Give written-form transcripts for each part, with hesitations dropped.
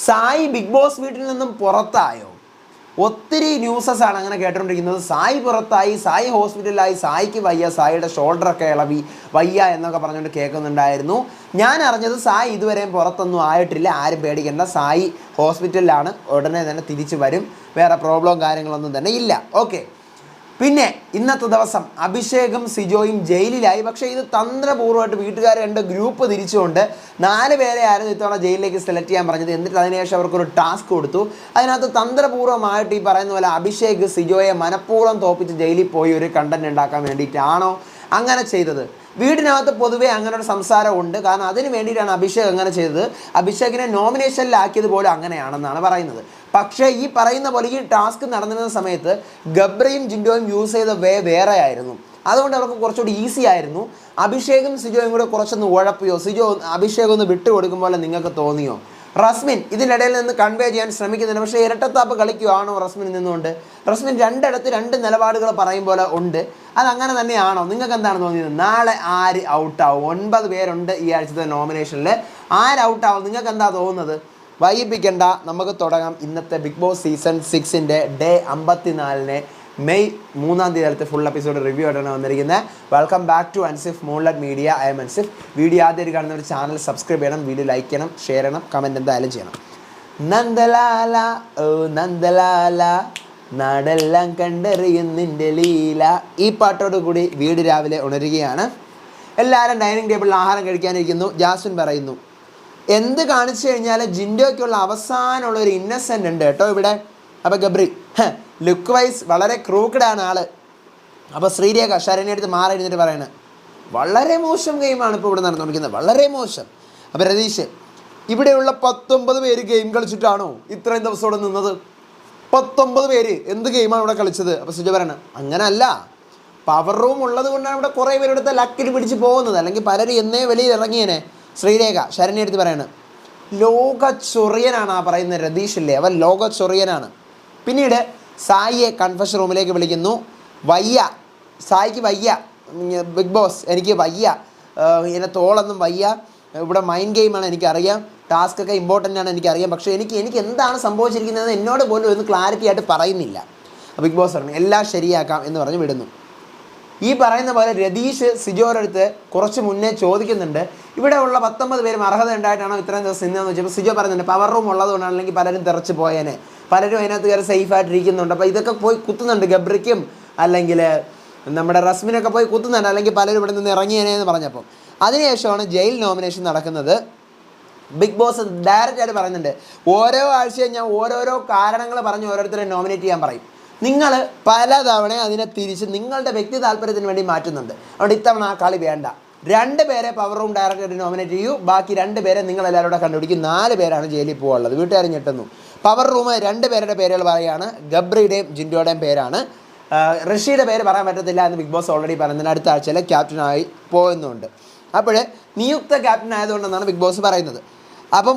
Sai big boss വീട്ടിൽ നിന്നും പുറത്തായോ? ഒത്തിരി ന്യൂസസ് ആണ് അങ്ങനെ കേട്ടുകൊണ്ടിരിക്കുന്നത്. സായി പുറത്തായി, സായി ഹോസ്പിറ്റലിലായി, സായിക്ക് വയ്യ, സായിയുടെ ഷോൾഡറൊക്കെ ഇളവി വയ്യ എന്നൊക്കെ പറഞ്ഞുകൊണ്ട് കേൾക്കുന്നുണ്ടായിരുന്നു. ഞാൻ അറിഞ്ഞത് സായി ഇതുവരെയും പുറത്തൊന്നും ആയിട്ടില്ല, ആരും പേടിക്കേണ്ട. സായി ഹോസ്പിറ്റലിലാണ്, ഉടനെ തന്നെ തിരിച്ചു വരും, വേറെ പ്രോബ്ലവും കാര്യങ്ങളൊന്നും തന്നെ ഇല്ല. ഓക്കെ. പിന്നെ ഇന്നത്തെ ദിവസം അഭിഷേകും സിജോയും ജയിലിലായി. പക്ഷേ ഇത് തന്ത്രപൂർവ്വമായിട്ട് വീട്ടുകാരെ 2 ഗ്രൂപ്പ് തിരിച്ചുകൊണ്ട് 4 പേരെ ആയിരുന്നു ഇത്തവണ ജയിലിലേക്ക് സെലക്ട് ചെയ്യാൻ പറഞ്ഞത്. എന്നിട്ട് അതിനുശേഷം അവർക്കൊരു ടാസ്ക് കൊടുത്തു. അതിനകത്ത് തന്ത്രപൂർവ്വമായിട്ട് ഈ പറയുന്ന പോലെ അഭിഷേക് സിജോയെ മനഃപൂർവ്വം തോപ്പിച്ച് ജയിലിൽ പോയി ഒരു കണ്ടന്റ് ഉണ്ടാക്കാൻ വേണ്ടിയിട്ടാണോ അങ്ങനെ ചെയ്തത്? വീടിനകത്ത് പൊതുവേ അങ്ങനെ ഒരു സംസാരം ഉണ്ട്. കാരണം അതിന് വേണ്ടിയിട്ടാണ് അഭിഷേക് അങ്ങനെ ചെയ്തത്. അഭിഷേകിനെ നോമിനേഷനിലാക്കിയത് പോലും അങ്ങനെയാണെന്നാണ് പറയുന്നത്. പക്ഷേ ഈ പറയുന്ന പോലെ ഈ ടാസ്ക് നടന്നിരുന്ന സമയത്ത് ഗബ്രിയും ജിൻഡോയും യൂസ് ചെയ്ത വേറെ ആയിരുന്നു. അതുകൊണ്ട് അവർക്ക് കുറച്ചുകൂടി ഈസി ആയിരുന്നു. അഭിഷേകും സിജോയും കൂടെ കുറച്ചൊന്ന് ഉഴപ്പിയോ, സിജോ അഭിഷേക് ഒന്ന് വിട്ടുകൊടുക്കും പോലെ നിങ്ങൾക്ക് തോന്നിയോ? റസ്മിൻ ഇതിനിടയിൽ നിന്ന് കൺവേ ചെയ്യാൻ ശ്രമിക്കുന്നുണ്ട്. പക്ഷേ ഇരട്ടത്താപ്പ് കളിക്കുകയാണോ റസ്മിൻ നിന്നുകൊണ്ട്? റസ്മിൻ 2 ഇടത്ത് 2 നിലപാടുകൾ പറയും പോലെ ഉണ്ട്. അതങ്ങനെ തന്നെയാണോ? നിങ്ങൾക്ക് എന്താണ് തോന്നിയത്? നാളെ ആര് ഔട്ടാവും? 9 പേരുണ്ട് ഈ ആഴ്ചത്തെ നോമിനേഷനിൽ. ആര് ഔട്ടാവും? നിങ്ങൾക്ക് എന്താ തോന്നുന്നത്? വൈകിപ്പിക്കേണ്ട, നമുക്ക് തുടങ്ങാം. ഇന്നത്തെ ബിഗ് ബോസ് സീസൺ 6ൻ്റെ ഡേ 54 മെയ് 3-ാം തീയതി ഫുൾ എപ്പിസോഡ് റിവ്യൂ ആയിട്ടാണ് വന്നിരിക്കുന്നത്. Welcome back to Ansif Moonlight Media. I am Ansif. Video ആദ്യമായിട്ട് കാണുന്ന ഒരു ചാനൽ സബ്സ്ക്രൈബ് ചെയ്യണം, വീഡിയോ ലൈക്ക് ചെയ്യണം, ഷെയർ ചെയ്യണം, കമൻറ്റ് എന്തായാലും ചെയ്യണം. നന്ദലാല ഓ നന്ദലാല നാടെല്ലാം കണ്ടറിയുന്നിൻ്റെ ലീല. ഈ പാട്ടോട് കൂടി വീട് രാവിലെ ഉണരുകയാണ്. എല്ലാവരും ഡൈനിങ് ടേബിളിൽ ആഹാരം കഴിക്കാനിരിക്കുന്നു. ജാസ്മിൻ പറയുന്നു, എന്ത് കാണിച്ചു കഴിഞ്ഞാൽ ജിൻഡോയ്ക്കുള്ള അവസാനമുള്ളൊരു ഇന്നസെൻ്റ് ഉണ്ട് കേട്ടോ ഇവിടെ. അപ്പോൾ ഗബ്രി ലുക്ക് വൈസ് വളരെ ക്രൂക്കഡാണ് ആള്. അപ്പോൾ ശ്രീരേഖ ശരണ്യ എടുത്ത് മാറി എഴുന്നിട്ട് പറയണത് വളരെ മോശം ഗെയിമാണ് ഇപ്പോൾ ഇവിടെ നടന്നുകൊണ്ടിരിക്കുന്നത്, വളരെ മോശം. അപ്പോൾ രതീഷ്, ഇവിടെയുള്ള 19 പേര് ഗെയിം കളിച്ചിട്ടാണോ ഇത്രയും ദിവസം ഇവിടെ നിന്നത്? 19 പേര് എന്ത് ഗെയിമാണ് ഇവിടെ കളിച്ചത്? അപ്പോൾ സുജ പറയണം, അങ്ങനല്ല, പവർ റൂം ഉള്ളത് കൊണ്ടാണ് ഇവിടെ കുറേ പേരെടുത്ത് ലക്കിൽ പിടിച്ച് പോകുന്നത്, അല്ലെങ്കിൽ പലരും എന്നേ വെളിയിൽ ഇറങ്ങിയേനെ. ശ്രീരേഖ ശരണ്യ എടുത്ത് പറയാണ്, ലോക ചൊറിയനാണ് ആ പറയുന്ന രതീഷില്ലേ, അവൻ ലോക ചൊറിയനാണ്. പിന്നീട് സായിയെ കൺഫഷൻ റൂമിലേക്ക് വിളിക്കുന്നു. വയ്യ, സായിക്ക് വയ്യ, ബിഗ് ബോസ് എനിക്ക് വയ്യ, എന്നെ തോളൊന്നും വയ്യ, ഇവിടെ മൈൻഡ് ഗെയിമാണ് എനിക്കറിയാം, ടാസ്ക് ഒക്കെ ഇമ്പോർട്ടൻ്റ് ആണ് എനിക്കറിയാം, പക്ഷേ എനിക്ക് എന്താണ് സംഭവിച്ചിരിക്കുന്നത് എന്നോട് പോലും ഒന്ന് ക്ലാരിറ്റി ആയിട്ട് പറയുന്നില്ല. ബിഗ് ബോസ് പറഞ്ഞു എല്ലാം ശരിയാക്കാം എന്ന് പറഞ്ഞ് വിടുന്നു. ഈ പറയുന്ന പോലെ രതീഷ് സിജോയുടെ അടുത്ത് കുറച്ച് മുന്നേ ചോദിക്കുന്നുണ്ട്, ഇവിടെ ഉള്ള 19 പേരും അർഹത ഉണ്ടായിട്ടാണോ ഇത്രയും ദിവസം നിന്നതെന്ന് വെച്ചപ്പോൾ സിജോ പറയുന്നുണ്ട്, പവർ റൂം ഉള്ളതുകൊണ്ടാണ്, അല്ലെങ്കിൽ പലരും തെറിച്ച് പോയേനെ, പലരും അതിനകത്ത് കയറി സേഫായിട്ടിരിക്കുന്നുണ്ട്. അപ്പോൾ ഇതൊക്കെ പോയി കുത്തുന്നുണ്ട്, ഗബ്രിക്കും അല്ലെങ്കിൽ നമ്മുടെ റസ്മിനൊക്കെ പോയി കുത്തുന്നുണ്ട്, അല്ലെങ്കിൽ പലരും ഇവിടെ നിന്ന് ഇറങ്ങിയേനെ എന്ന് പറഞ്ഞപ്പോൾ അതിനുശേഷമാണ് ജയിൽ നോമിനേഷൻ നടക്കുന്നത്. ബിഗ് ബോസ് ഡയറക്റ്റായിട്ട് പറയുന്നുണ്ട്, ഓരോ ആഴ്ചയും ഞാൻ ഓരോരോ കാരണങ്ങൾ പറഞ്ഞ് ഓരോരുത്തരെ നോമിനേറ്റ് ചെയ്യാൻ പറയും. നിങ്ങൾ പലതവണ അതിനെ തിരിച്ച് നിങ്ങളുടെ വ്യക്തി താല്പര്യത്തിന് വേണ്ടി മാറ്റുന്നുണ്ട്. അതുകൊണ്ട് ഇത്തവണ ആ കളി വേണ്ട. 2 പേരെ പവർ റൂം ഡയറക്ടറായിട്ട് നോമിനേറ്റ് ചെയ്യൂ, ബാക്കി 2 പേരെ നിങ്ങളെല്ലാവരും കൂടെ കണ്ടുപിടിക്കും. 4 പേരാണ് ജയിലിൽ പോകാനുള്ളത്. വീട്ടുകാർ ഞെട്ടുന്നു. പവർ റൂം 2 പേരുടെ പേരുകൾ പറയുകയാണ്, ഗബ്രിയുടെയും ജിൻഡോയുടെയും പേരാണ്. ഋഷിയുടെ പേര് പറയാൻ പറ്റത്തില്ല എന്ന് ബിഗ് ബോസ് ഓൾറെഡി പറയുന്നത്. അടുത്ത ആഴ്ചയിൽ ക്യാപ്റ്റനായി പോകുന്നുണ്ട്. അപ്പോൾ നിയുക്ത ക്യാപ്റ്റൻ ആയതുകൊണ്ടെന്നാണ് ബിഗ് ബോസ് പറയുന്നത്. അപ്പം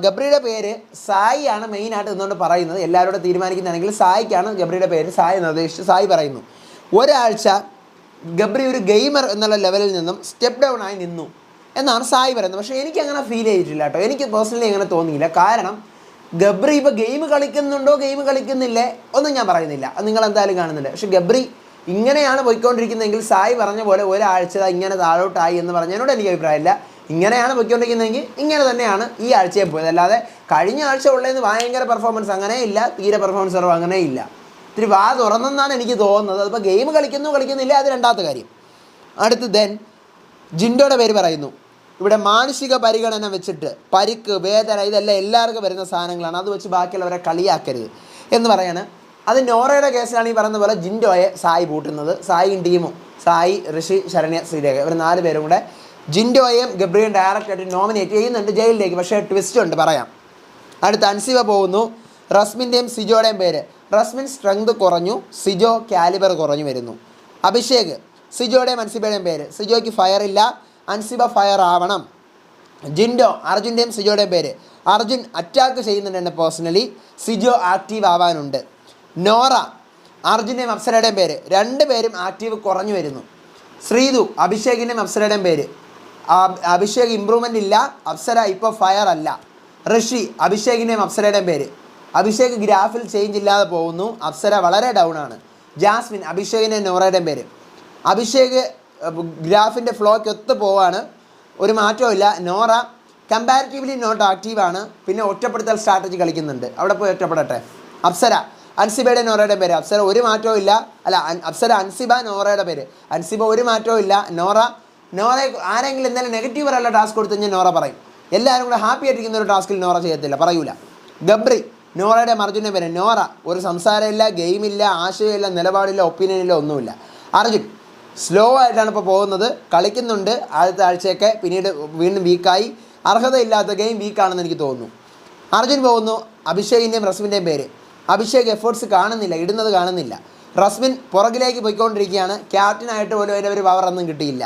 ഗബ്രിയുടെ പേര് സായി ആണ് മെയിനായിട്ട് നിന്നുകൊണ്ട് പറയുന്നത്. എല്ലാവരോടും തീരുമാനിക്കുന്നതാണെങ്കിൽ സായിക്കാണ് ഗബ്രിയുടെ പേര്. സായി നിർദ്ദേശിച്ച് സായി പറയുന്നു, ഒരാഴ്ച ഗബ്രി ഒരു ഗെയിമർ എന്നുള്ള ലെവലിൽ നിന്നും സ്റ്റെപ്പ് ഡൗൺ ആയി നിന്നു എന്നാണ് സായി പറയുന്നത്. പക്ഷേ എനിക്കങ്ങനെ ഫീൽ ചെയ്തിട്ടില്ല കേട്ടോ. എനിക്ക് പേഴ്സണലി അങ്ങനെ തോന്നിയില്ല. കാരണം ഗബ്രി ഇപ്പോൾ ഗെയിം കളിക്കുന്നുണ്ടോ ഗെയിം കളിക്കുന്നില്ലേ ഒന്നും ഞാൻ പറയുന്നില്ല, അത് നിങ്ങൾ എന്തായാലും കാണുന്നില്ല. പക്ഷേ ഗബ്രി ഇങ്ങനെയാണ് പോയിക്കൊണ്ടിരിക്കുന്നതെങ്കിൽ സായി പറഞ്ഞ പോലെ ഒരാഴ്ച ഇങ്ങനെ താഴോട്ടായി എന്ന് പറഞ്ഞതിനോട് എനിക്ക് അഭിപ്രായമില്ല. ഇങ്ങനെയാണ് പോയിക്കൊണ്ടിരിക്കുന്നതെങ്കിൽ ഇങ്ങനെ തന്നെയാണ് ഈ ആഴ്ചയിൽ പോയത്. അല്ലാതെ കഴിഞ്ഞ ആഴ്ച ഉള്ളതെന്ന് ഭയങ്കര പെർഫോമൻസ് അങ്ങനെ ഇല്ല, തീരെ പെർഫോമൻസ് കുറവ് അങ്ങനെ ഇല്ല. ഇത്തിരി വാ തുറന്നെന്നാണ് എനിക്ക് തോന്നുന്നത്. അതിപ്പോൾ ഗെയിം കളിക്കുന്നില്ല, അത് രണ്ടാമത്തെ കാര്യം. അടുത്ത് ജിൻഡോയുടെ പേര് പറയുന്നു. ഇവിടെ മാനസിക പരിഗണന വെച്ചിട്ട് പരിക്ക്, വേദന ഇതെല്ലാം എല്ലാവർക്കും വരുന്ന സാധനങ്ങളാണ്, അത് വെച്ച് ബാക്കിയുള്ളവരെ കളിയാക്കരുത് എന്ന് പറയാണ്. അത് നോറയുടെ കേസിലാണ് ഈ പറയുന്ന പോലെ ജിൻഡോയെ സായി പൂട്ടുന്നത്. സായിയും ടീമും, സായി, ഋഷി, ശരണ്യ, ശ്രീരേഖ, ഇവർ 4 പേരും കൂടെ ജിൻഡോയെയും ഗബ്രിയും ഡയറക്റ്റായിട്ട് നോമിനേറ്റ് ചെയ്യുന്നുണ്ട് ജയിലിലേക്ക്. പക്ഷേ ട്വിസ്റ്റ് ഉണ്ട്, പറയാം. അടുത്ത അൻസിബ പോകുന്നു. റസ്മിൻ്റെയും സിജോയുടെയും പേര്. റസ്മിൻ സ്ട്രെങ്ത് കുറഞ്ഞു, സിജോ കാലിബർ കുറഞ്ഞു വരുന്നു. അഭിഷേക്, സിജോയുടെയും അൻസിബയുടെയും പേര്. സിജോയ്ക്ക് ഫയർ ഇല്ല, അൻസിബ ഫയർ ആവണം. ജിൻഡോ, അർജുൻ്റെയും സിജോയുടെയും പേര്. അർജുൻ അറ്റാക്ക് ചെയ്യുന്നുണ്ട് എന്നെ പേഴ്സണലി, സിജോ ആക്റ്റീവ് ആവാനുണ്ട്. നോറ, അർജുൻ്റെയും അപ്സരയുടെയും പേര്. 2 പേരും ആക്റ്റീവ് കുറഞ്ഞു വരുന്നു. ശ്രീതു, അഭിഷേകിൻ്റെയും അപ്സരയുടെയും പേര്. അഭിഷേക് ഇമ്പ്രൂവ്മെൻ്റ് ഇല്ല, അപ്സര ഇപ്പോൾ ഫയർ അല്ല. ഋഷി അഭിഷേകിൻ്റെയും അപ്സരയുടെയും പേര്. അഭിഷേക് ഗ്രാഫിൽ ചേഞ്ച് ഇല്ലാതെ പോകുന്നു. അപ്സര വളരെ ഡൗൺ ആണ്. ജാസ്മിൻ അഭിഷേകിൻ്റെയും നോറയുടെയും പേര്. അഭിഷേക് ഗ്രാഫിൻ്റെ ഫ്ലോയ്ക്ക് ഒത്ത് പോവാണ്, ഒരു മാറ്റവും ഇല്ല. നോറ കമ്പാരിറ്റീവ്ലി നോട്ട് ആക്റ്റീവാണ്, പിന്നെ ഒറ്റപ്പെടുത്തൽ സ്ട്രാറ്റജി കളിക്കുന്നുണ്ട്, അവിടെ പോയി ഒറ്റപ്പെടട്ടെ. അപ്സര അൻസിബയുടെ നോറയുടെ പേര്. അപ്സര ഒരു മാറ്റവും ഇല്ല. അപ്സര അൻസിബ നോറയുടെ പേര്. അൻസിബ ഒരു മാറ്റവും ഇല്ല. നോറ ആരെങ്കിലും എന്തായാലും നെഗറ്റീവ് പറയാനുള്ള ടാസ്ക് കൊടുത്തു കഴിഞ്ഞാൽ നോറ പറയും. എല്ലാവരും കൂടെ ഹാപ്പി ആയിട്ടിരിക്കുന്ന ഒരു ടാസ്കിൽ നോറ ചെയ്യത്തില്ല, പറയൂല. ഗബ്രി നോറയുടെ അർജുൻ്റെ പേര്. നോറ ഒരു സംസാരമില്ല, ഗെയിമില്ല, ആശയമില്ല, നിലപാടില്ല, ഒപ്പീനിയനില്ല, ഒന്നുമില്ല. അർജുൻ സ്ലോ ആയിട്ടാണ് ഇപ്പോൾ പോകുന്നത്, കളിക്കുന്നുണ്ട് ആദ്യത്തെ ആഴ്ചയൊക്കെ, പിന്നീട് വീണ്ടും വീക്കായി. അർഹതയില്ലാത്ത ഗെയിം വീക്കാണെന്ന് എനിക്ക് തോന്നുന്നു. അർജുൻ പോകുന്നു. അഭിഷേകിൻ്റെയും റസ്മിൻ്റെയും പേര്. അഭിഷേക് എഫേർട്സ് കാണുന്നില്ല, ഇടുന്നത് കാണുന്നില്ല. റസ്മിൻ പുറകിലേക്ക് പോയിക്കൊണ്ടിരിക്കുകയാണ്. ക്യാപ്റ്റനായിട്ട് പോലും അതിൻ്റെ ഒരു പവറൊന്നും കിട്ടിയില്ല,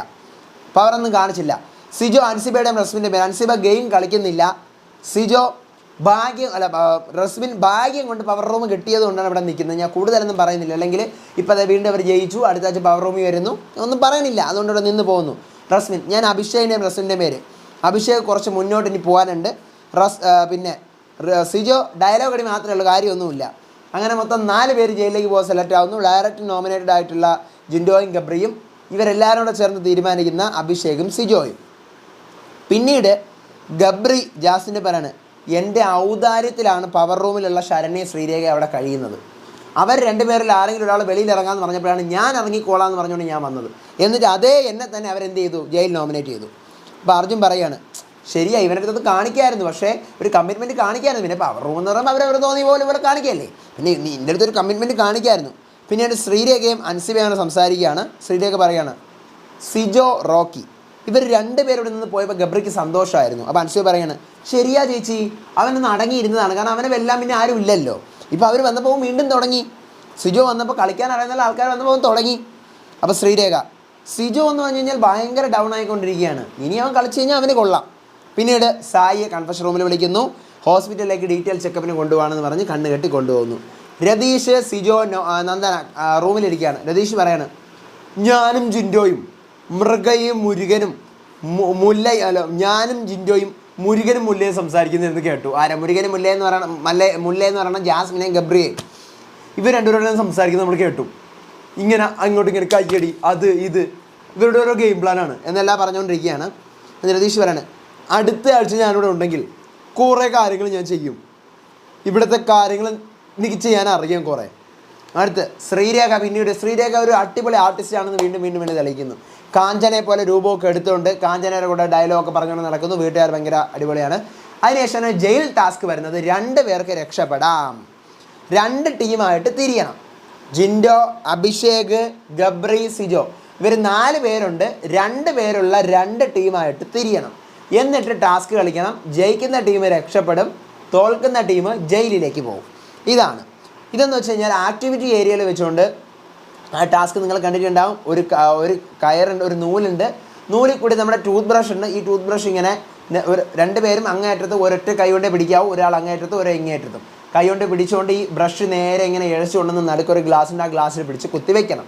പവറൊന്നും കാണിച്ചില്ല. സിജോ അൻസിബയുടെയും റസ്മിൻ്റെ പേര്. അൻസിബ ഗെയിം കളിക്കുന്നില്ല. സിജോ റസ്മിൻ ഭാഗ്യം കൊണ്ട് പവർ റൂം കിട്ടിയത് കൊണ്ടാണ് ഇവിടെ നിൽക്കുന്നത്. ഞാൻ കൂടുതലൊന്നും പറയുന്നില്ല, അല്ലെങ്കിൽ ഇപ്പോൾ അത് വീണ്ടും അവർ ജയിച്ചു, അടുത്ത ആഴ്ച പവർ റൂമിൽ വരുന്നു, ഒന്നും പറയുന്നില്ല, അതുകൊണ്ട് ഇവിടെ നിന്ന് പോകുന്നു. റസ്മിൻ ഞാൻ അഭിഷേകിൻ്റെയും റസ്മിൻ്റെയും പേര്. അഭിഷേക് കുറച്ച് മുന്നോട്ട് ഇനി പോകാനുണ്ട്. പിന്നെ സിജോ ഡയലോഗ് അടി മാത്രമേ ഉള്ളൂ, കാര്യമൊന്നുമില്ല. അങ്ങനെ മൊത്തം 4 പേര് ജയിലിലേക്ക് പോകാൻ സെലക്ട് ആവുന്നു. ഡയറക്റ്റ് നോമിനേറ്റഡ് ആയിട്ടുള്ള ജിൻഡോയും ഗബ്രിയും, ഇവരെല്ലാവരും കൂടെ ചേർന്ന് തീരുമാനിക്കുന്ന അഭിഷേകും സിജോയും. പിന്നീട് ഗബ്രി ജാസ്മിൻ്റെ പേരാണ്. എൻ്റെ ഔദാര്യത്തിലാണ് പവർ റൂമിലുള്ള ശരണ്യ ശ്രീരേഖ അവിടെ കഴിയുന്നത്. അവർ 2 പേരിൽ ആരെങ്കിലും ഒരാൾ വെളിയിൽ ഇറങ്ങാമെന്ന് പറഞ്ഞപ്പോഴാണ് ഞാൻ ഇറങ്ങിക്കോളാമെന്ന് പറഞ്ഞുകൊണ്ട് ഞാൻ വന്നത്. എന്നിട്ട് അതേ എന്നെ തന്നെ അവരെന്ത് ചെയ്തു, ജയിൽ നോമിനേറ്റ് ചെയ്തു. അപ്പോൾ അർജുൻ പറയാണ്, ശരിയാ ഇവൻ്റെ അടുത്ത് കാണിക്കായിരുന്നു, പക്ഷേ ഒരു കമ്മിറ്റ്മെൻറ്റ് കാണിക്കായിരുന്നു. പിന്നെ പവർ റൂം എന്ന് പറയുമ്പോൾ അവരവർ തോന്നിയ പോലെ ഇവിടെ കാണിക്കല്ലേ, പിന്നെ നിൻ്റെ അടുത്തൊരു കമ്മിറ്റ്മെൻറ്റ് കാണിക്കായിരുന്നു. പിന്നീട് ശ്രീരേഖയും അൻസിബയാണ് സംസാരിക്കുകയാണ്. ശ്രീരേഖ പറയാണ്, സിജോ റോക്കി ഇവർ 2 പേരോട് നിന്ന് പോയപ്പോൾ ഗബ്രിക്ക് സന്തോഷമായിരുന്നു. അപ്പോൾ അൻസിബ പറയാണ്, ശരിയാ ചേച്ചി, അവനൊന്ന് അടങ്ങിയിരുന്നതാണ്, കാരണം അവനെ വെല്ലാൻ പിന്നെ ആരും ഇല്ലല്ലോ. ഇപ്പോൾ അവർ വന്നപ്പോൾ വീണ്ടും തുടങ്ങി. സിജോ വന്നപ്പോൾ കളിക്കാൻ അറിയുന്ന ആൾക്കാർ വന്നപ്പോൾ തുടങ്ങി. അപ്പോൾ ശ്രീരേഖ സിജോ എന്ന് പറഞ്ഞു കഴിഞ്ഞാൽ ഭയങ്കര ഡൗൺ ആയിക്കൊണ്ടിരിക്കുകയാണ്, ഇനി അവൻ കളിച്ചു കഴിഞ്ഞാൽ അവന് കൊള്ളാം. പിന്നീട് സായിയെ കൺഫഷൻ റൂമിൽ വിളിക്കുന്നു. ഹോസ്പിറ്റലിലേക്ക് ഡീറ്റെയിൽ ചെക്കപ്പിന് കൊണ്ടുപോകണമെന്ന് പറഞ്ഞ് കണ്ണ് കെട്ടി കൊണ്ടുപോകുന്നു. രതീഷ് സിജോ നന്ദന റൂമിലിരിക്കുകയാണ്. രതീഷ് പറയാണ്, ഞാനും ജിൻഡോയും മൃഗയും മുരുകനും ഞാനും ജിൻഡോയും മുരുകനും മുല്ലയും സംസാരിക്കുന്നതെന്ന് കേട്ടു. ആരാ മുരുകനും മുല്ലയെന്ന് പറയണം, മുല്ലയെന്ന് പറയണം ജാസ്മിനെയും ഗബ്രിയെയും. ഇവർ 2 പേരോടും സംസാരിക്കുന്നത് നമ്മൾ കേട്ടു. ഇങ്ങനെ അങ്ങോട്ടും ഇങ്ങനെ കയ്യടി, അത് ഇത്, ഇവരുടെ ഓരോ ഗെയിം പ്ലാനാണ് എന്നെല്ലാം പറഞ്ഞുകൊണ്ടിരിക്കുകയാണ്. രതീഷ് പറയാണ്, അടുത്ത ആഴ്ച ഞാനിവിടെ ഉണ്ടെങ്കിൽ കുറേ കാര്യങ്ങൾ ഞാൻ ചെയ്യും, ഇവിടുത്തെ കാര്യങ്ങൾ എനിക്ക് ചെയ്യാൻ അറിയാം കുറേ. അടുത്ത് ശ്രീരേഖ. പിന്നീട് ശ്രീരേഖ ഒരു അടിപൊളി ആർട്ടിസ്റ്റാണെന്ന് വീണ്ടും വീണ്ടും വീണ്ടും തെളിയിക്കുന്നു. കാഞ്ചനെ പോലെ രൂപമൊക്കെ എടുത്തുകൊണ്ട് കാഞ്ചനയുടെ കൂടെ ഡയലോഗൊക്കെ പറഞ്ഞുകൊണ്ട് നടക്കുന്നു. വീട്ടുകാർ ഭയങ്കര അടിപൊളിയാണ്. അതിനുശേഷമാണ് ജയിൽ ടാസ്ക് വരുന്നത്. 2 പേർക്ക് രക്ഷപ്പെടാം, 2 ടീമായിട്ട് തിരിയണം. ജിൻഡോ, അഭിഷേക്, ഗബ്രി, സിജോ ഇവർ 4 പേരുണ്ട്. 2 പേരുള്ള 2 ടീമായിട്ട് തിരിയണം. എന്നിട്ട് ടാസ്ക് കളിക്കണം. ജയിക്കുന്ന ടീം രക്ഷപ്പെടും, തോൽക്കുന്ന ടീം ജയിലിലേക്ക് പോകും. ഇതെന്ന് വെച്ച് കഴിഞ്ഞാൽ ആക്ടിവിറ്റി ഏരിയയിൽ വെച്ചുകൊണ്ട് ആ ടാസ്ക് നിങ്ങൾ കണ്ടിട്ടുണ്ടാവും. ഒരു കയറുണ്ട്, ഒരു നൂലുണ്ട്, നൂലിൽ കൂടി നമ്മുടെ ടൂത്ത് ബ്രഷ് ഉണ്ട്. ഈ ടൂത്ത് ബ്രഷ് ഇങ്ങനെ 2 പേരും അങ്ങേയറ്റത്ത് ഒരൊറ്റ കൈ കൊണ്ട് പിടിക്കാവും, ഒരാൾ അങ്ങേയറ്റത്തും ഒരേ ഇങ്ങേയറ്റത്തും കൈ കൊണ്ട് പിടിച്ചുകൊണ്ട് ഈ ബ്രഷ് നേരെ ഇങ്ങനെ ഇഴച്ചുകൊണ്ടെന്ന് നടുക്കൊരു ഗ്ലാസ്സിൻ്റെ ആ ഗ്ലാസ്സിൽ പിടിച്ച് കുത്തിവെക്കണം.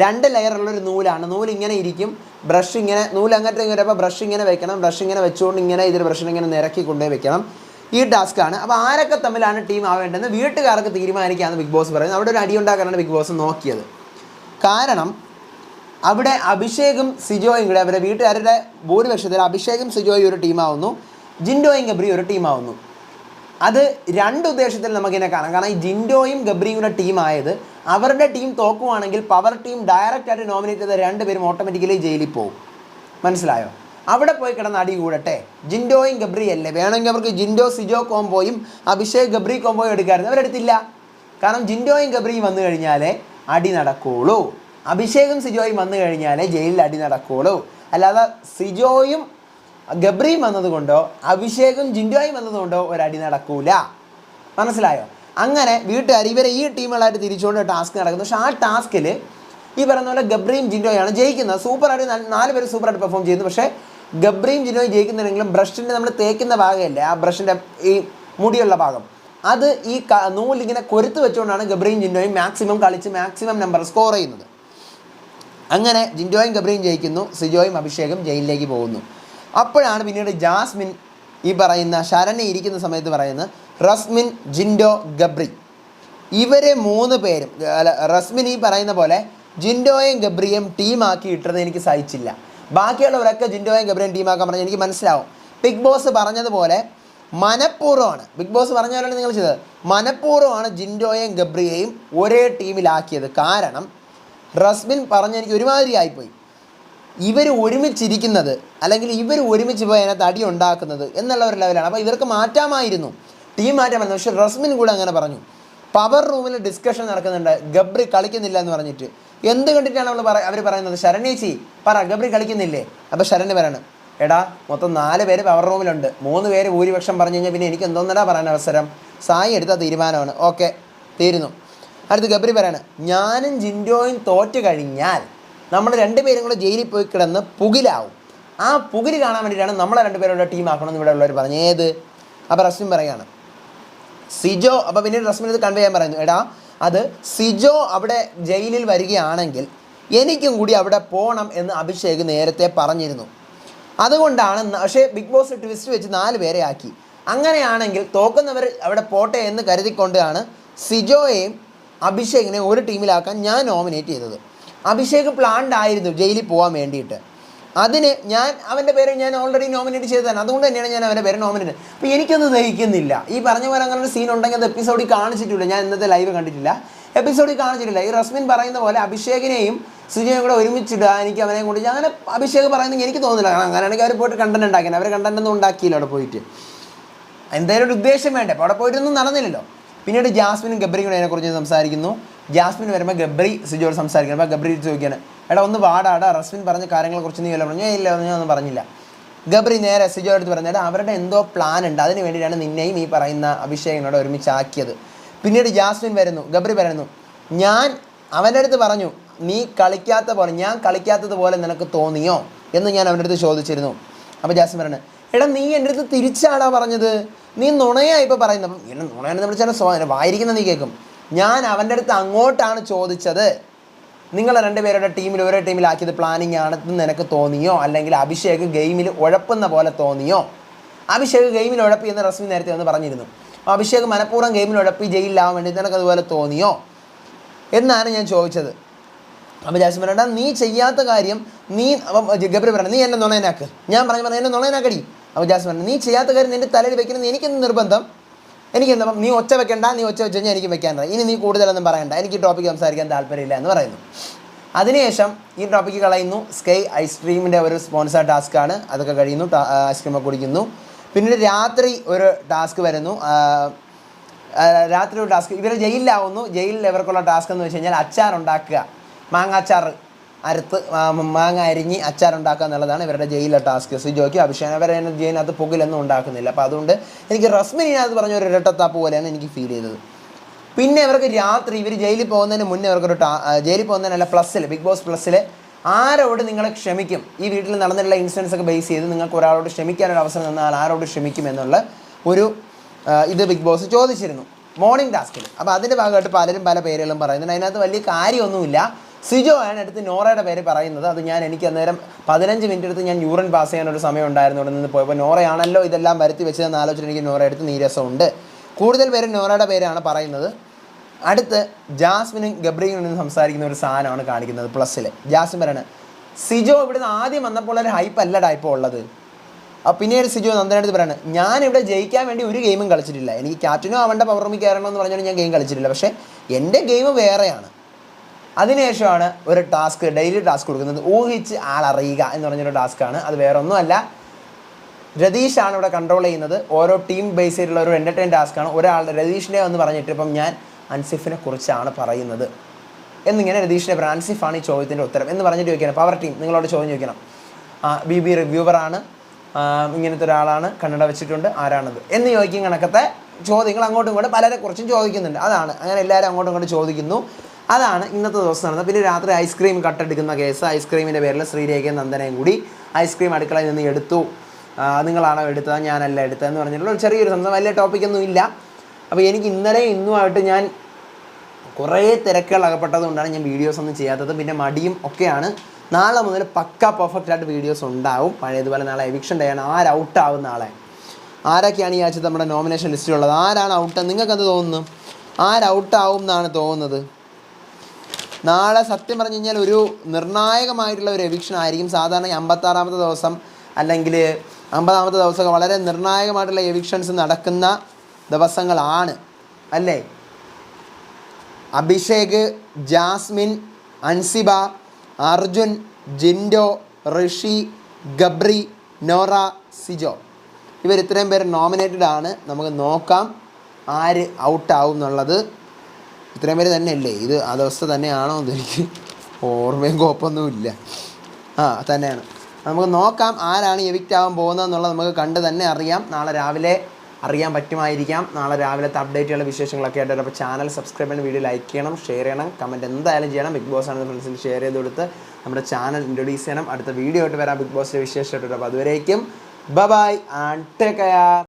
2 ലെയറുള്ളൊരു നൂലാണ്. നൂല് ഇങ്ങനെ ഇരിക്കും, ബ്രഷ് ഇങ്ങനെ, നൂല് അങ്ങോട്ട് ഇങ്ങനെ വരുമ്പോൾ ബ്രഷ് ഇങ്ങനെ വെക്കണം. ബ്രഷ് ഇങ്ങനെ വെച്ചുകൊണ്ട് ഇങ്ങനെ ഇതിൽ ബ്രഷിനെ ഇങ്ങനെ നിരക്കി കൊണ്ടുപോയി വെക്കണം. ഈ ടാസ്ക്കാണ്. അപ്പോൾ ആരൊക്കെ തമ്മിലാണ് ടീം ആവേണ്ടതെന്ന് വീട്ടുകാർക്ക് തീരുമാനിക്കാമെന്ന് ബിഗ് ബോസ് പറയുന്നത്. അവിടെ ഒരു അടി ഉണ്ടാക്കാനാണ് ബിഗ് ബോസ് നോക്കിയത്. കാരണം അവിടെ അഭിഷേകും സിജോയും കൂടെ അവരുടെ വീട്ടുകാരുടെ ഭൂരിപക്ഷത്തിൽ അഭിഷേകും സിജോയും ഒരു ടീമാവുന്നു, ജിൻഡോയും ഗബ്രിയും ഒരു ടീമാവുന്നു. അത് 2 ഉദ്ദേശത്തിൽ നമുക്കിങ്ങനെ കാണാം. കാരണം ഈ ജിൻഡോയും ഗബ്രിയും കൂടെ ടീമായത്, അവരുടെ ടീം തോക്കുവാണെങ്കിൽ പവർ ടീം ഡയറക്റ്റായിട്ട് നോമിനേറ്റ് ചെയ്ത 2 പേരും ഓട്ടോമാറ്റിക്കലി ജയിലിൽ പോകും. മനസ്സിലായോ? അവിടെ പോയി കിടന്ന് അടി കൂടട്ടെ. ജിൻഡോയും ഗബ്രിയല്ലേ, വേണമെങ്കിൽ അവർക്ക് ജിൻഡോ സിജോ കോംബോയും അഭിഷേക് ഗബ്രി കോംബോയും എടുക്കാമായിരുന്നു, അവരെടുത്തില്ല. കാരണം ജിൻഡോയും ഗബ്രിയും വന്നു കഴിഞ്ഞാലേ അടി നടക്കുകയുള്ളൂ, അഭിഷേകും സിജോയും വന്നു കഴിഞ്ഞാലേ ജയിലിൽ അടി നടക്കുകയുള്ളൂ. അല്ലാതെ സിജോയും ഗബ്രിയും വന്നതുകൊണ്ടോ അഭിഷേകും ജിൻഡോയും വന്നതുകൊണ്ടോ ഒരടി നടക്കൂല. മനസ്സിലായോ? അങ്ങനെ വീട്ടുകാർ ഇവരെ ഈ ടീമുകളായിട്ട് തിരിച്ചുകൊണ്ട് ടാസ്ക് നടക്കുന്നു. പക്ഷേ ആ ടാസ്കിൽ ഈ പറയുന്ന പോലെ ഗബ്രിയും ജിൻഡോയാണ് ജയിക്കുന്നത്. സൂപ്പറായിട്ട് 4 പേര് സൂപ്പറായിട്ട് പെർഫോം ചെയ്യുന്നു. പക്ഷേ ഗബ്രിയും ജിൻഡോയും ജയിക്കുന്നുണ്ടെങ്കിലും ബ്രഷിൻ്റെ നമ്മൾ തേക്കുന്ന ഭാഗമല്ലേ, ആ ബ്രഷിൻ്റെ ഈ മുടിയുള്ള ഭാഗം, അത് ഈ നൂലിങ്ങനെ കൊരുത്ത് വെച്ചുകൊണ്ടാണ് ഗബ്രിയും ജിൻഡോയും മാക്സിമം കളിച്ച് മാക്സിമം നമ്പർ സ്കോർ ചെയ്യുന്നത്. അങ്ങനെ ജിൻഡോയും ഗബ്രിയും ജയിക്കുന്നു, സിജോയും അഭിഷേകും ജയിലിലേക്ക് പോകുന്നു. അപ്പോഴാണ് പിന്നീട് ജാസ്മിൻ ഈ പറയുന്ന ശരണ്യ ഇരിക്കുന്ന സമയത്ത് പറയുന്നത് റസ്മിൻ, ജിൻഡോ, ഗബ്രി, ഇവരെ 3 പേരും റസ്മിൻ ഈ പറയുന്ന പോലെ ജിൻഡോയും ഗബ്രിയും ടീമാക്കി ഇട്ടത് എനിക്ക് സഹിച്ചില്ല. ബാക്കിയുള്ളവരൊക്കെ ജിൻഡോയും ഗബ്രിയും ടീമാക്കാൻ പറഞ്ഞാൽ എനിക്ക് മനസ്സിലാവും. ബിഗ് ബോസ് പറഞ്ഞതുപോലെ മനഃപൂർവ്വമാണ്, ബിഗ് ബോസ് പറഞ്ഞ പോലെയാണ് നിങ്ങൾ ചെയ്തത്, മനഃപൂർവ്വമാണ് ജിൻഡോയും ഗബ്രിയെയും ഒരേ ടീമിലാക്കിയത്. കാരണം റസ്മിൻ പറഞ്ഞ എനിക്ക് ഒരുമാതിരി ആയിപ്പോയി. ഇവർ ഒരുമിച്ചിരിക്കുന്നത് അല്ലെങ്കിൽ ഇവർ ഒരുമിച്ച് പോയി അതിനകത്ത് അടി ഉണ്ടാക്കുന്നത് എന്നുള്ള ഒരു ലെവലാണ്. അപ്പോൾ ഇവർക്ക് മാറ്റാമായിരുന്നു, ടീം മാറ്റാമായിരുന്നു. പക്ഷേ റസ്മിൻ കൂടെ അങ്ങനെ പറഞ്ഞു. പവർ റൂമിൽ ഡിസ്കഷൻ നടക്കുന്നുണ്ട്, ഗബ്രി കളിക്കുന്നില്ല എന്ന് പറഞ്ഞിട്ട്. എന്ത് കണ്ടിട്ടാണ് അവർ പറയുന്നത്? ശരണ്യേച്ചി പറ, ഗബ്രി കളിക്കുന്നില്ലേ? അപ്പോൾ ശരണ്യ പറയണം, എടാ മൊത്തം 4 പേര് പവർ റൂമിലുണ്ട്, 3 പേര് ഭൂരിപക്ഷം പറഞ്ഞു കഴിഞ്ഞാൽ പിന്നെ എനിക്ക് എന്തോന്നടാ പറയാൻ അവസരം? സായി എടുത്ത തീരുമാനമാണ്, ഓക്കെ തീരുന്നു. അടുത്ത് ഗബ്രി പറയാണ്, ഞാനും ജിൻഡോയും തോറ്റ് കഴിഞ്ഞാൽ നമ്മൾ 2 പേരും കൂടെ ജയിലിൽ പോയി കിടന്ന് പുകിലാവും. ആ പുകില് കാണാൻ വേണ്ടിയിട്ടാണ് നമ്മളെ 2 പേരുടെ ടീം ആക്കണമെന്ന് ഇവിടെ ഉള്ളവർ പറഞ്ഞു. ഏത്? അപ്പോൾ റസ്മിൻ പറയുകയാണ് സിജോ. അപ്പോൾ പിന്നീട് റസ്മിൻ ഇത് കൺവേ ചെയ്യാൻ പറയുന്നു, എടാ അത് സിജോ അവിടെ ജയിലിൽ വരികയാണെങ്കിൽ എനിക്കും കൂടി അവിടെ പോകണം എന്ന് അഭിഷേക് നേരത്തെ പറഞ്ഞിരുന്നു. അതുകൊണ്ടാണ്. പക്ഷേ ബിഗ് ബോസ് ട്വിസ്റ്റ് വെച്ച് 4 പേരെ ആക്കി. അങ്ങനെയാണെങ്കിൽ തോക്കുന്നവർ അവിടെ പോട്ടെ എന്ന് കരുതിക്കൊണ്ടാണ് സിജോയെയും അഭിഷേകിനെ ഒരു ടീമിലാക്കാൻ ഞാൻ നോമിനേറ്റ് ചെയ്തത്. അഭിഷേക് പ്ലാൻഡ് ആയിരുന്നു ജയിലിൽ പോകാൻ വേണ്ടിയിട്ട്. അതിന് അവൻ്റെ പേര് ഞാൻ ഓൾറെഡി നോമിനേറ്റ് ചെയ്തതാണ്. അതുകൊണ്ട് തന്നെയാണ് ഞാൻ അവൻ്റെ പേര് നോമിനേറ്റ്. അപ്പോൾ എനിക്കൊന്നും ദഹിക്കുന്നില്ല. ഈ പറഞ്ഞ പോലെ അങ്ങനെ ഒരു സീൻ ഉണ്ടെങ്കിൽ അത് എപ്പിസോഡിൽ കാണിച്ചിട്ടില്ല. ഞാൻ ഇന്നത്തെ ലൈവ് കണ്ടിട്ടില്ല, എപ്പിസോഡിൽ കാണിച്ചിട്ടില്ല. ഈ റസ്മിൻ പറയുന്ന പോലെ അഭിഷേകിനെയും സുജയും കൂടെ ഒരുമിച്ചിടുക, എനിക്ക് അവനെ കൊണ്ട് അങ്ങനെ അഭിഷേക് പറയുന്നത് എനിക്ക് തോന്നുന്നില്ല. കാരണം അങ്ങനെയാണെങ്കിൽ അവർ പോയിട്ട് കണ്ടന്റ് ഉണ്ടാക്കിയാണ്. അവർ കണ്ടന്റൊന്നും ഉണ്ടാക്കിയില്ല അവിടെ പോയിട്ട്. എന്തായാലും ഒരു ഉദ്ദേശം വേണ്ടേ? അപ്പോൾ അവിടെ പോയിട്ടൊന്നും നടന്നില്ലല്ലോ. പിന്നീട് ജാസ്മിനും ഗബ്രിയും കൂടെ അതിനെക്കുറിച്ച് സംസാരിക്കുന്നു. ജാസ്മിൻ വരുമ്പോൾ ഗബ്രി സിജോട് സംസാരിക്കണം. അപ്പോൾ ഗബ്രി ചോദിക്കുകയാണ്, എടാ ഒന്ന് വാടാടാ, റസ്മിൻ പറഞ്ഞ കാര്യങ്ങളെക്കുറിച്ച് നീ വല്ല പറഞ്ഞു? ഇല്ല, ഞാൻ ഒന്നും പറഞ്ഞില്ല. ഗബ്രി നേരെ സിജോ എടുത്ത് പറഞ്ഞാൽ അവരുടെ എന്തോ പ്ലാൻ ഉണ്ട്, അതിന് വേണ്ടിയിട്ടാണ് നിന്നെയും ഈ പറയുന്ന അഭിഷേകിനോട് ഒരുമിച്ചാക്കിയത്. പിന്നീട് ജാസ്മിൻ വരുന്നു, ഗബ്രി പറയുന്നു, ഞാൻ അവൻ്റെ അടുത്ത് പറഞ്ഞു നീ കളിക്കാത്ത പോലെ, ഞാൻ കളിക്കാത്തത് പോലെ നിനക്ക് തോന്നിയോ എന്ന് ഞാൻ അവൻ്റെ അടുത്ത് ചോദിച്ചിരുന്നു. അപ്പോൾ ജാസ്മിൻ പറഞ്ഞു, എടാ നീ എൻ്റെ അടുത്ത് തിരിച്ചാടാ പറഞ്ഞത്, നീ നുണയാ ഇപ്പോൾ പറയുന്നത്. അപ്പം എന്നെ നുണയാണെന്ന് വിളിച്ചാൽ വായിരിക്കുന്ന നീ കേൾക്കും. ഞാൻ അവൻ്റെ അടുത്ത് അങ്ങോട്ടാണ് ചോദിച്ചത്, നിങ്ങളെ 2 പേരുടെ ടീമിൽ ഒരേ ടീമിലാക്കിയത് പ്ലാനിങ് ആണെന്ന് നിനക്ക് തോന്നിയോ, അല്ലെങ്കിൽ അഭിഷേക് ഗെയിമിൽ ഉഴപ്പുന്ന പോലെ തോന്നിയോ? അഭിഷേക് ഗെയിമിൽ ഉഴപ്പി എന്ന് റസ്മിൻ നേരത്തെ ഒന്ന് പറഞ്ഞിരുന്നു. അഭിഷേക് മനഃപൂർവ്വം ഗെയിമിൽ ഉഴപ്പി ജയിലിലാവാൻ വേണ്ടി നിനക്ക് അതുപോലെ തോന്നിയോ എന്നാണ് ഞാൻ ചോദിച്ചത്. അപ്പോൾ ജാസ്മിൻ പറയണ്ട, നീ ചെയ്യാത്ത കാര്യം നീ. ഗബ്രി പറയണം, നീ എന്നെ നുണയനാക്ക്. ഞാൻ പറഞ്ഞു എന്നെ നുണയനാക്കടി. അപ്പോൾ ജാസ്മിൻ പറഞ്ഞു, നീ ചെയ്യാത്ത കാര്യം നിൻ്റെ തലയിൽ വെക്കുന്നത് എനിക്കെന്ത് നിർബന്ധം? എനിക്കെന്താ? നീ ഒച്ച വെക്കണ്ട, നീ ഒച്ച വെച്ച് കഴിഞ്ഞാൽ എനിക്ക് വെക്കാനുണ്ട്. ഇനി നീ കൂടുതലൊന്നും പറയണ്ട, എനിക്ക് ഈ ടോപ്പിക്ക് സംസാരിക്കാൻ താല്പര്യമില്ല എന്ന് പറയുന്നു. അതിനുശേഷം ഈ ടോപ്പിക്ക് കളയുന്നു. സ്കൈ ഐസ്ക്രീമിൻ്റെ ഒരു സ്പോൺസർ ടാസ്ക്കാണ്, അതൊക്കെ കഴിയുന്നു. ഐസ്ക്രീമൊക്കെ കുടിക്കുന്നു. പിന്നീട് രാത്രി ഒരു ടാസ്ക് വരുന്നു. രാത്രി ഒരു ടാസ്ക്, ഇവർ ജയിലിലാവുന്നു. ജയിലിൽ ഇവർക്കുള്ള ടാസ്ക് എന്ന് വെച്ച് കഴിഞ്ഞാൽ അച്ചാർ ഉണ്ടാക്കുക, മാങ്ങാച്ചാർ അറുത്ത് മാങ്ങ അരിഞ്ഞ് അച്ചാറുണ്ടാക്കുക എന്നുള്ളതാണ് ഇവരുടെ ജയിലിലെ ടാസ്ക്. സിജോയ്ക്ക് അഭിഷേക് അവരെ ജയിലിനകത്ത് പുകയിലൊന്നും ഉണ്ടാക്കുന്നില്ല. അപ്പോൾ അതുകൊണ്ട് എനിക്ക് റസ്മിനകത്ത് പറഞ്ഞ ഒരു ഇരട്ടത്താപ്പ് പോലെയാണ് എനിക്ക് ഫീൽ ചെയ്തത്. പിന്നെ ഇവർക്ക് രാത്രി ഇവർ ജയിലിൽ പോകുന്നതിന് മുന്നേ ഇവർക്കൊരു ജയിലിൽ പോകുന്നതിനല്ല ബിഗ് ബോസ് പ്ലസ്സിൽ ആരോട് നിങ്ങൾ ക്ഷമിക്കും? ഈ വീട്ടിൽ നടന്നിട്ടുള്ള ഇൻസിഡൻസ് ഒക്കെ ബേസ് ചെയ്ത് നിങ്ങൾക്ക് ഒരാളോട് ക്ഷമിക്കാനൊരു അവസരം തന്നാൽ ആരോട് ക്ഷമിക്കും എന്നുള്ള ഒരു ഇത് ബിഗ് ബോസ് ചോദിച്ചിരുന്നു മോർണിംഗ് ടാസ്കിൽ. അപ്പോൾ അതിൻ്റെ ഭാഗമായിട്ട് പലരും പല പേരുകളും പറയുന്നുണ്ട്. അതിനകത്ത് വലിയ കാര്യമൊന്നുമില്ല. സിജോ ആണ് എടുത്ത് നോറയുടെ പേര് പറയുന്നത്. അത് എനിക്ക് അന്നേരം 15 മിനിറ്റ് എടുത്ത് ഞാൻ യൂറിൻ പാസ് ചെയ്യാനൊരു സമയം ഉണ്ടായിരുന്നു. ഇവിടെ നിന്ന് പോയപ്പോൾ നോറയാണല്ലോ ഇതെല്ലാം വരുത്തി വെച്ചതെന്ന് ആലോചിച്ചിട്ട് എനിക്ക് നോറ എടുത്ത് നീരസമുണ്ട്. കൂടുതൽ പേര് നോറയുടെ പേരാണ് പറയുന്നത്. അടുത്ത് ജാസ്മിനും ഗബ്രിയും നിന്ന് സംസാരിക്കുന്ന ഒരു സാധനമാണ് കാണിക്കുന്നത് പ്ലസ്സിൽ. ജാസ്മിൻ പറയാണ്, സിജോ ഇവിടുന്ന് ആദ്യം വന്നപ്പോൾ ഒരു ഹൈപ്പ് അല്ലടാ ഇപ്പോൾ ഉള്ളത്. പിന്നീട് സിജോ നന്ദനടുത്ത് പറയാണ്, ഞാനിവിടെ ജയിക്കാൻ വേണ്ടി ഒരു ഗെയിമും കളിച്ചിട്ടില്ല. എനിക്ക് ക്യാപ്റ്റനോ അവൻ്റെ പവർ റൂമിൽ കയറണമെന്ന് പറഞ്ഞാൽ ഞാൻ ഗെയിം കളിച്ചിട്ടില്ല. പക്ഷേ എൻ്റെ ഗെയിം വേറെയാണ്. അതിനുശേഷമാണ് ഒരു ടാസ്ക്, ഡെയിലി ടാസ്ക് കൊടുക്കുന്നത്, ഊഹിച്ച് ആളറിയുക എന്ന് പറഞ്ഞൊരു ടാസ്ക്കാണ്. അത് വേറെ ഒന്നുമല്ല, രതീഷാണ് ഇവിടെ കൺട്രോൾ ചെയ്യുന്നത്. ഓരോ ടീം ബേസ് ചെയ്തിട്ടുള്ള ഒരു എൻ്റർടൈൻ ടാസ്ക്കാണ്. ഒരാളുടെ രതീഷിനെ എന്ന് പറഞ്ഞിട്ട് ഇപ്പം ഞാൻ അൻസിഫിനെ കുറിച്ചാണ് പറയുന്നത് എന്നിങ്ങനെ രതീഷിനെ പറയാം. അൻസിഫാണ് ഈ ചോദ്യത്തിൻ്റെ ഉത്തരം എന്ന് പറഞ്ഞിട്ട് ചോദിക്കണം. പവർ ടീം നിങ്ങളോട് ചോദ്യം ചോദിക്കണം, ബി റിവ്യൂവറാണ്, ഇങ്ങനത്തെ ഒരാളാണ്, കന്നഡ വെച്ചിട്ടുണ്ട്, ആരാണത് എന്ന് ചോദിക്കും. കണക്കത്തെ ചോദ്യങ്ങൾ അങ്ങോട്ടും ഇങ്ങോട്ടും പലരെക്കുറിച്ചും ചോദിക്കുന്നുണ്ട്. അതാണ് അങ്ങനെ എല്ലാവരും അങ്ങോട്ടും ഇങ്ങോട്ടും ചോദിക്കുന്നു. അതാണ് ഇന്നത്തെ ദിവസം നടന്നത്. പിന്നെ രാത്രി ഐസ്ക്രീം കട്ടെടുക്കുന്ന കേസ്. ഐസ്ക്രീമിൻ്റെ പേരിൽ ശ്രീരേഖയും നന്ദനയും കൂടി ഐസ്ക്രീം അടുക്കളയിൽ നിന്ന് എടുത്തു. നിങ്ങളാണോ എടുത്തത്, ഞാനല്ല എടുത്തതെന്ന് പറഞ്ഞിട്ടുള്ള ഒരു ചെറിയൊരു സംഭവം, വലിയ ടോപ്പിക്കൊന്നും ഇല്ല. അപ്പോൾ എനിക്ക് ഇന്നലെയും ഇന്നുമായിട്ട് ഞാൻ കുറേ തിരക്കുകൾ അകപ്പെട്ടതുകൊണ്ടാണ് ഞാൻ വീഡിയോസ് ഒന്നും ചെയ്യാത്തത്. പിന്നെ മടിയും ഒക്കെയാണ്. നാളെ മുതൽ പക്ക പെർഫെക്റ്റ് ആയിട്ട് വീഡിയോസ് ഉണ്ടാവും. പഴയതുപോലെ നാളെ എവിക്ഷൻ ഡേ ആണ്. ഔട്ടാവുന്ന ആളെ ആരൊക്കെയാണ് ഈ ആഴ്ച നമ്മുടെ നോമിനേഷൻ ലിസ്റ്റിലുള്ളത്? ആരാണ് ഔട്ട്? നിങ്ങൾക്കത് തോന്നുന്നു? ആരൗട്ടാവും എന്നാണ് തോന്നുന്നത്? നാളെ സത്യം പറഞ്ഞു കഴിഞ്ഞാൽ ഒരു നിർണായകമായിട്ടുള്ള ഒരു എവിക്ഷൻ ആയിരിക്കും. സാധാരണ 56-ാമത്തെ ദിവസം അല്ലെങ്കിൽ 50-ാമത്തെ ദിവസമൊക്കെ വളരെ നിർണായകമായിട്ടുള്ള എവിക്ഷൻസ് നടക്കുന്ന ദിവസങ്ങളാണ് അല്ലേ? അഭിഷേക്, ജാസ്മിൻ, അൻസിബ, അർജുൻ, ജിൻഡോ, ഋഷി, ഗബ്രി, നോറ, സിജോ, ഇവർ ഇത്രയും പേര് നോമിനേറ്റഡ് ആണ്. നമുക്ക് നോക്കാം ആര് ഔട്ടാവും എന്നുള്ളത്. ഇത്രയും പേര് തന്നെയല്ലേ? ഇത് ആ ദിവസം തന്നെയാണോ എന്ന് എനിക്ക് ഓർമ്മയും കോപ്പൊന്നുമില്ല. തന്നെയാണ്. നമുക്ക് നോക്കാം ആരാണ് എവിക്റ്റ് ആവാൻ പോകുന്നതെന്നുള്ളത് നമുക്ക് കണ്ട് തന്നെ അറിയാം. നാളെ രാവിലെ അറിയാൻ പറ്റുമായിരിക്കാം. നാളെ രാവിലത്തെ അപ്ഡേറ്റുകളുടെ വിശേഷങ്ങളൊക്കെ ആയിട്ട്. അപ്പോൾ ചാനൽ സബ്സ്ക്രൈബ് ചെയ്യണം, വീഡിയോ ലൈക്ക് ചെയ്യണം, ഷെയർ ചെയ്യണം, കമൻറ്റ് എന്തായാലും ചെയ്യണം. ബിഗ് ബോസ് ആണെന്ന് ഫ്രണ്ട്സിന് ഷെയർ ചെയ്ത് കൊടുത്ത് നമ്മുടെ ചാനൽ ഇൻട്രൊഡ്യൂസ് ചെയ്യണം. അടുത്ത വീഡിയോ ആയിട്ട് വരാം ബിഗ് ബോസിൻ്റെ വിശേഷമായിട്ട്. അപ്പോൾ അതുവരേക്കും ബൈ ആൻഡ് ടേക്ക് കെയർ.